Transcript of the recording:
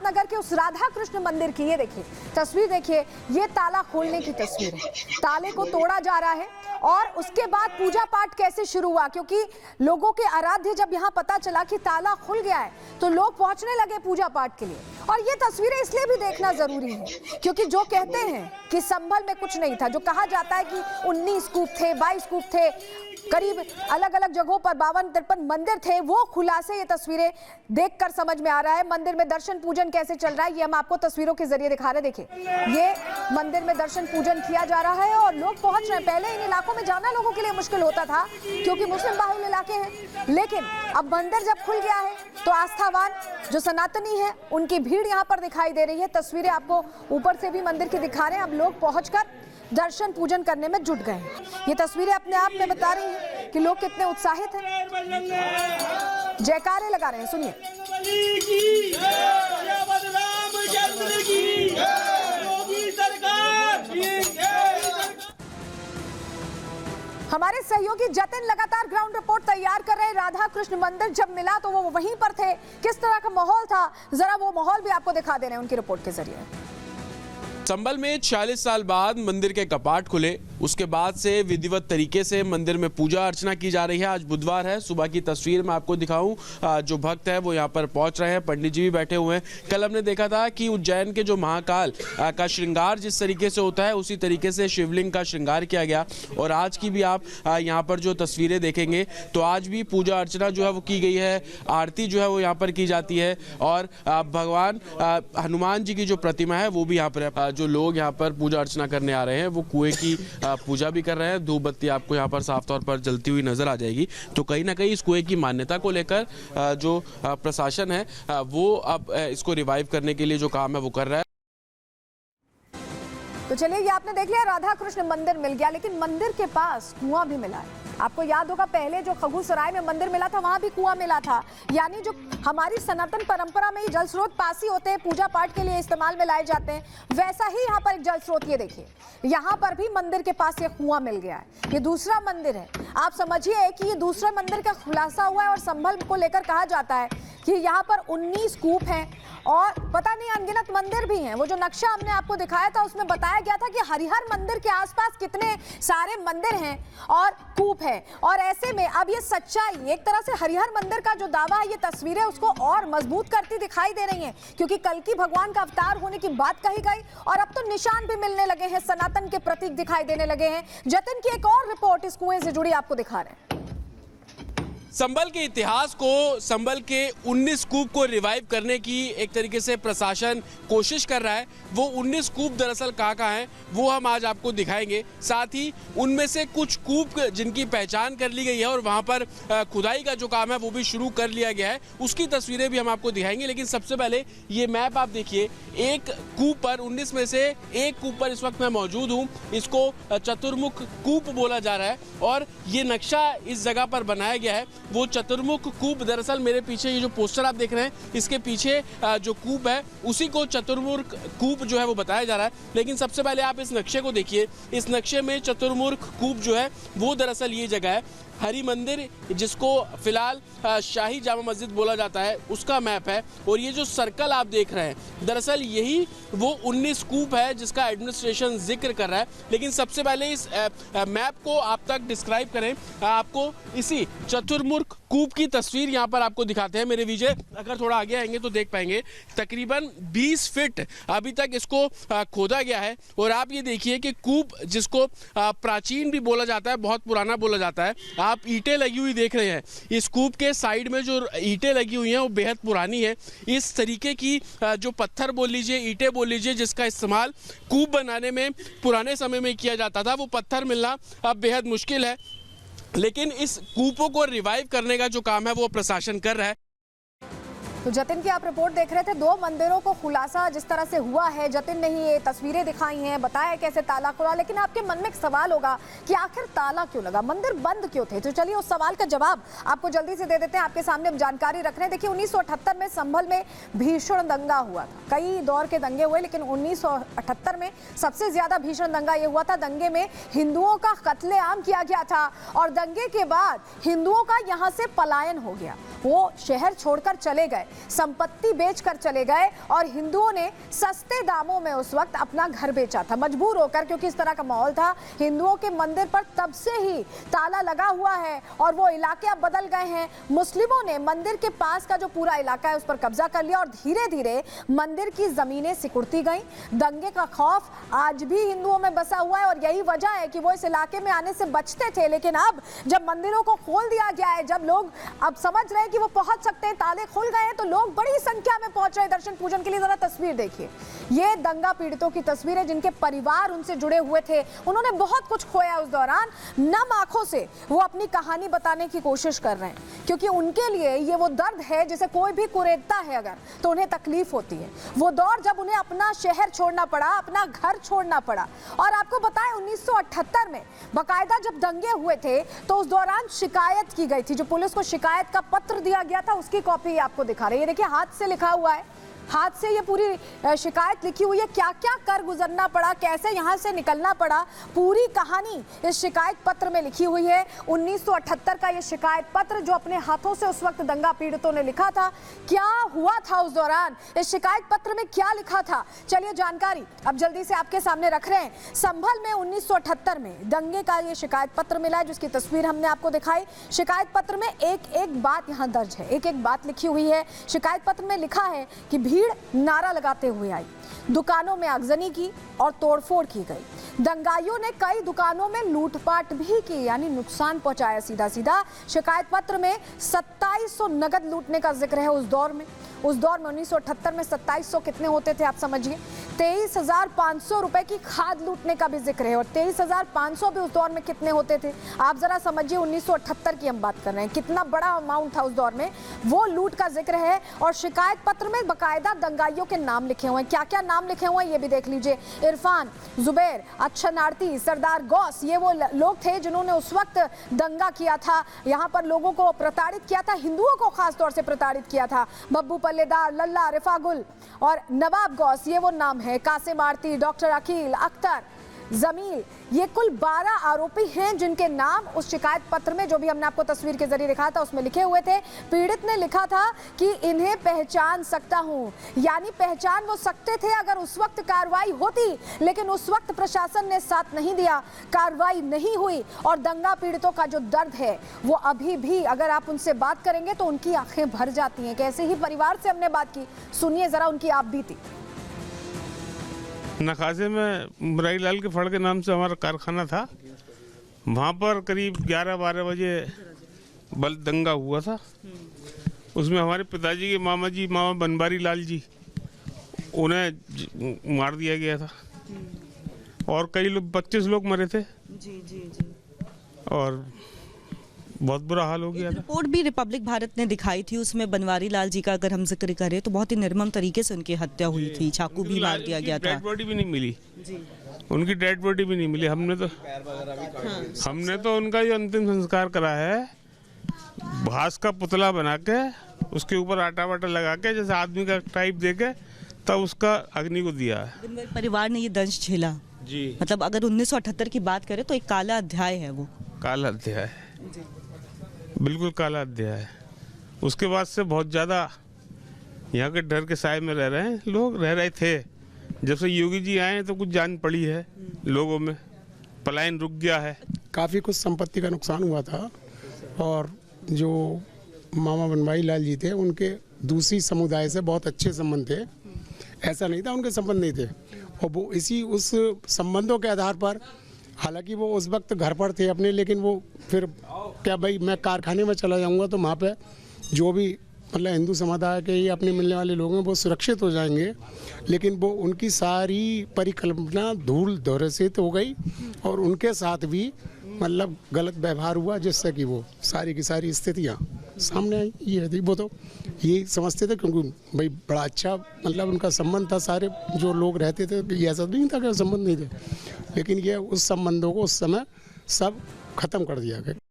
नगर के उस राधा कृष्ण मंदिर की ये देखिए तस्वीर, देखिए ये ताला खोलने की तस्वीर है। ताले को तोड़ा जा रहा है और उसके बाद पूजा पाठ कैसे शुरू हुआ, क्योंकि लोगों के आराध्य जब यहाँ पता चला कि ताला खुल गया है तो लोग पहुंचने लगे पूजा पाठ के लिए। और ये तस्वीरें इसलिए भी देखना जरूरी है क्योंकि जो कहते हैं कि संभल में कुछ नहीं था, जो कहा जाता है कि 19 कूप थे, 22 कूप थे, करीब अलग अलग जगहों पर 52-53 मंदिर थे, वो खुलासे ये तस्वीरें देखकर समझ में आ रहा है। मंदिर में दर्शन पूजन कैसे चल रहा है ये हम आपको तस्वीरों के जरिए दिखा रहे हैं। देखिए ये मंदिर में दर्शन पूजन किया जा रहा है और लोग पहुंच रहे हैं। पहले इन इलाकों में जाना लोगों के लिए मुश्किल होता था क्योंकि मुस्लिम बाहुल इलाके हैं, लेकिन अब मंदिर जब खुल गया है तो आस्थावान जो सनातनी है उनकी भीड़ यहाँ पर दिखाई दे रही है। तस्वीरें आपको ऊपर से भी मंदिर की दिखा रहे हैं। अब लोग पहुंचकर दर्शन पूजन करने में जुट गए हैं। ये तस्वीरें अपने आप में बता रही हैं कि लोग कितने उत्साहित हैं, जयकारे लगा रहे हैं। सुनिए। हमारे सहयोगी जतिन लगातार ग्राउंड रिपोर्ट तैयार कर रहे हैं। राधा कृष्ण मंदिर जब मिला तो वो वहीं पर थे, किस तरह का माहौल था, जरा वो माहौल भी आपको दिखा दे रहे हैं उनकी रिपोर्ट के जरिए। संभल में 46 साल बाद मंदिर के कपाट खुले, उसके बाद से विधिवत तरीके से मंदिर में पूजा अर्चना की जा रही है। आज बुधवार है, सुबह की तस्वीर मैं आपको दिखाऊं। जो भक्त है वो यहाँ पर पहुंच रहे हैं, पंडित जी भी बैठे हुए हैं। कल हमने देखा था कि उज्जैन के जो महाकाल का श्रृंगार जिस तरीके से होता है उसी तरीके से शिवलिंग का श्रृंगार किया गया और आज की भी आप यहाँ पर जो तस्वीरें देखेंगे तो आज भी पूजा अर्चना जो है वो की गई है, आरती जो है वो यहाँ पर की जाती है और भगवान हनुमान जी की जो प्रतिमा है वो भी यहाँ पर है। जो लोग यहाँ पर पूजा अर्चना करने आ रहे हैं वो कुएं की पूजा भी कर रहे हैं। धूप बत्ती आपको यहाँ पर साफ तौर पर जलती हुई नजर आ जाएगी। तो कहीं ना कहीं इस कुएं की मान्यता को लेकर जो प्रशासन है वो अब इसको रिवाइव करने के लिए जो काम है वो कर रहा है। तो चलिए, ये आपने देख लिया राधा कृष्ण मंदिर मिल गया, लेकिन मंदिर के पास कुआं भी मिला है। आपको याद होगा पहले जो खगुसराय में मंदिर मिला था वहां भी कुआं मिला था। यानी जो हमारी सनातन परंपरा में ही जल स्रोत पास ही होते हैं, पूजा पाठ के लिए इस्तेमाल में लाए जाते हैं, वैसा ही यहाँ पर एक जल स्रोत, ये देखिए यहाँ पर भी मंदिर के पास ये कुआं मिल गया है। ये दूसरा मंदिर है। आप समझिए कि ये दूसरा मंदिर का खुलासा हुआ है और संभल को लेकर कहा जाता है कि यहाँ पर 19 कूप हैं और पता नहीं अनगिनत मंदिर भी हैं। वो जो नक्शा हमने आपको दिखाया था उसमें बताया गया था कि हरिहर मंदिर के आसपास कितने सारे मंदिर हैं और कूप है। और ऐसे में अब ये सच्चाई, एक तरह से हरिहर मंदिर का जो दावा है, ये तस्वीरें उसको और मजबूत करती दिखाई दे रही हैं क्योंकि कल की भगवान का अवतार होने की बात कही गई और अब तो निशान भी मिलने लगे हैं, सनातन के प्रतीक दिखाई देने लगे हैं। जतिन की एक और रिपोर्ट इस कुएं से जुड़ी आपको दिखा रहे हैं। संभल के इतिहास को, संभल के 19 कूप को रिवाइव करने की एक तरीके से प्रशासन कोशिश कर रहा है। वो 19 कूप दरअसल कहाँ हैं वो हम आज आपको दिखाएंगे। साथ ही उनमें से कुछ कूप जिनकी पहचान कर ली गई है और वहाँ पर खुदाई का जो काम है वो भी शुरू कर लिया गया है, उसकी तस्वीरें भी हम आपको दिखाएंगे। लेकिन सबसे पहले ये मैप आप देखिए, एक कूप पर 19 में से एक कूप पर इस वक्त मैं मौजूद हूँ। इसको चतुर्मुख कूप बोला जा रहा है और ये नक्शा इस जगह पर बनाया गया है। वो चतुर्मुख कूप, दरअसल मेरे पीछे ये जो पोस्टर आप देख रहे हैं इसके पीछे जो कूप है उसी को चतुर्मुख कूप जो है वो बताया जा रहा है। लेकिन सबसे पहले आप इस नक्शे को देखिए। इस नक्शे में चतुर्मुख कूप जो है वो दरअसल ये जगह है। हरि मंदिर, जिसको फिलहाल शाही जामा मस्जिद बोला जाता है, उसका मैप है और ये जो सर्कल आप देख रहे हैं दरअसल यही वो 19 कूप है जिसका एडमिनिस्ट्रेशन जिक्र कर रहा है। लेकिन सबसे पहले इस मैप को आप तक डिस्क्राइब करें, आपको इसी चतुर्मुख कूप की तस्वीर यहाँ पर आपको दिखाते हैं। मेरे विजय अगर थोड़ा आगे आएंगे तो देख पाएंगे तकरीबन 20 फीट अभी तक इसको खोदा गया है। और आप ये देखिए कि कूप जिसको प्राचीन भी बोला जाता है, बहुत पुराना बोला जाता है, आप ईंटें लगी हुई देख रहे हैं। इस कूप के साइड में जो ईंटें लगी हुई हैं वो बेहद पुरानी है। इस तरीके की जो पत्थर बोल लीजिए, ईंटें बोल लीजिए, जिसका इस्तेमाल कूप बनाने में पुराने समय में किया जाता था, वो पत्थर मिलना अब बेहद मुश्किल है। लेकिन इस कूपों को रिवाइव करने का जो काम है वो प्रशासन कर रहा है। तो जतिन की आप रिपोर्ट देख रहे थे। दो मंदिरों को खुलासा जिस तरह से हुआ है, जतिन ने ही ये तस्वीरें दिखाई हैं, बताया कैसे ताला खुला। लेकिन आपके मन में एक सवाल होगा कि आखिर ताला क्यों लगा, मंदिर बंद क्यों थे? तो चलिए उस सवाल का जवाब आपको जल्दी से दे देते हैं। आपके सामने हम जानकारी रख रहे हैं। देखिए 1978 में संभल में भीषण दंगा हुआ था। कई दौर के दंगे हुए लेकिन 1978 में सबसे ज्यादा भीषण दंगा ये हुआ था। दंगे में हिंदुओं का कत्लेआम किया गया था और दंगे के बाद हिंदुओं का यहाँ से पलायन हो गया, वो शहर छोड़कर चले गए। संपत्ति बेचकर चले गए और हिंदुओं ने सस्ते दामों में उस वक्त अपना घर बेचा था मजबूर होकर, क्योंकि इस तरह का माहौल था। हिंदुओं के मंदिर पर तब से ही ताला लगा हुआ है और वो इलाके अब बदल गए हैं। मुस्लिमों ने मंदिर के पास का जो पूरा इलाका है उस पर कब्जा कर लिया और धीरे धीरे मंदिर की जमीनें सिकुड़ती गईं। दंगे का खौफ आज भी हिंदुओं में बसा हुआ है और यही वजह है कि वो इस इलाके में आने से बचते थे। लेकिन अब जब मंदिरों को खोल दिया गया है, जब लोग अब समझ रहे हैं कि वो पहुंच सकते हैं, ताले खुल गए हैं, तो लोग बड़ी संख्या में पहुंच रहे हैं दर्शन पूजन के लिए। जरा तस्वीर देखिए, ये दंगा पीड़ितों की तस्वीर है जिनके परिवार उनसे जुड़े हुए थे। उन्होंने बहुत कुछ खोया उस दौरान। नम आंखों से वो अपनी कहानी बताने की कोशिश कर रहे हैं, क्योंकि उनके लिए ये वो दर्द है जिसे कोई भी कुरेदता है अगर तो उन्हें तकलीफ होती है। वो दौर जब उन्हें अपना शहर छोड़ना पड़ा, अपना घर छोड़ना पड़ा। और आपको बताएं 1978 में बाकायदा जब दंगे हुए थे तो उस दौरान शिकायत की गई थी। जो पुलिस को शिकायत का पत्र दिया गया था उसकी कॉपी आपको दिखा रही है। देखिए हाथ से लिखा हुआ है, हाथ से ये पूरी शिकायत लिखी हुई है। क्या क्या कर गुजरना पड़ा, कैसे यहाँ से निकलना पड़ा, पूरी कहानी इस शिकायत पत्र में लिखी हुई है। 1978 का ये शिकायत पत्र जो अपने हाथों से उस वक्त दंगा पीड़ितों ने लिखा था। क्या हुआ था उस दौरान, इस शिकायत पत्र में क्या लिखा था, चलिए जानकारी अब जल्दी से आपके सामने रख रहे हैं। संभल में 1978 में दंगे का ये शिकायत पत्र मिला है जिसकी तस्वीर हमने आपको दिखाई। शिकायत पत्र में एक एक बात यहाँ दर्ज है, एक एक बात लिखी हुई है। शिकायत पत्र में लिखा है कि भीड़ नारा लगाते हुए आई, दुकानों में आगजनी की और तोड़फोड़ की गई। दंगाइयों ने कई दुकानों में लूटपाट भी की, यानी नुकसान पहुंचाया सीधा सीधा। शिकायत पत्र में 2700 नगद लूटने का जिक्र है उस दौर में। 1978 में 2700 कितने होते थे आप समझिए। 23,500 रुपए की खाद लूटने का भी जिक्र है और 23,500 भी उस दौर में कितने होते थे आप जरा समझिए। 1978 की हम बात कर रहे हैं, कितना बड़ा अमाउंट था उस दौर में, वो लूट का जिक्र है। और शिकायत पत्र में बाकायदा दंगाइयों के नाम लिखे हुए हैं। क्या क्या नाम लिखे हुए हैं ये भी देख लीजिए। इरफान, जुबैर, अच्छा नारती, सरदार गौस, ये वो लोग थे जिन्होंने उस वक्त दंगा किया था, यहाँ पर लोगों को प्रताड़ित किया था, हिंदुओं को खास तौर से प्रताड़ित किया था। बब्बू पल्लेदार, लल्ला, रिफागुल और नवाब गौस, ये वो नाम है। कासिम आरती, डॉक्टर अकील, अख्तर, जमील, ये कुल 12 आरोपी हैं जिनके नाम उस शिकायत पत्र में, जो भी हमने आपको तस्वीर के जरिए दिखाया था, उसमें लिखे हुए थे। पीड़ित ने लिखा था कि इन्हें पहचान सकता हूं, यानी पहचान वो सकते थे अगर उस वक्त कार्रवाई होती, लेकिन उस वक्त प्रशासन ने साथ नहीं दिया, कार्रवाई नहीं हुई। और दंगा पीड़ितों का जो दर्द है वो अभी भी अगर आप उनसे बात करेंगे तो उनकी आंखें भर जाती हैं। कैसे ही परिवार से हमने बात की, सुनिए जरा उनकी आप बीती। नखासे में मुरारी लाल के फड़ के नाम से हमारा कारखाना था। वहाँ पर करीब 11-12 बजे बल दंगा हुआ था। उसमें हमारे पिताजी के मामा जी, मामा बनवारी लाल जी, उन्हें मार दिया गया था और कई लोग 25 लोग मरे थे जी जी जी और बहुत बुरा हाल हो गया था। रिपोर्ट भी रिपब्लिक भारत ने दिखाई थी, उसमें बनवारी लाल जी का अगर हम जिक्र करें तो बहुत ही निर्मम तरीके से उनकी हत्या हुई थी, चाकू भी मार दिया गया था। डेड बॉडी भी नहीं मिली जी। उनकी डेड बॉडी भी नहीं मिली। हमने तो उनका जो अंतिम संस्कार करा है, घास का पुतला बना के उसके ऊपर आटा वाटा लगा के जैसे आदमी का टाइप दे के तब उसका अग्नि को दिया है। परिवार ने ये दंश झेला जी। मतलब अगर 1978 की बात करें तो एक काला अध्याय है वो। काला अध्याय है, बिल्कुल काला अध्याय है। उसके बाद से बहुत ज़्यादा यहाँ के डर के साए में रह रहे हैं लोग, रह रहे थे। जब से योगी जी आए तो कुछ जान पड़ी है लोगों में, पलायन रुक गया है। काफ़ी कुछ संपत्ति का नुकसान हुआ था और जो मामा बनवारी लाल जी थे उनके दूसरी समुदाय से बहुत अच्छे संबंध थे। ऐसा नहीं था उनके संबंध नहीं थे और वो इसी उस संबंधों के आधार पर, हालांकि वो उस वक्त घर पर थे अपने, लेकिन वो फिर क्या भाई मैं कारखाने में चला जाऊंगा तो वहाँ पे जो भी मतलब हिंदू समुदाय के ही अपने मिलने वाले लोग हैं वो सुरक्षित हो जाएंगे। लेकिन वो उनकी सारी परिकल्पना धूल धूसरित हो गई और उनके साथ भी मतलब गलत व्यवहार हुआ, जिससे कि वो सारी की सारी स्थितियाँ सामने आई। ये थी, वो तो यही समझते थे क्योंकि भाई बड़ा अच्छा मतलब उनका संबंध था। सारे जो लोग रहते थे ये ऐसा नहीं था कि संबंध नहीं थे, लेकिन ये उस संबंधों को उस समय सब खत्म कर दिया गया।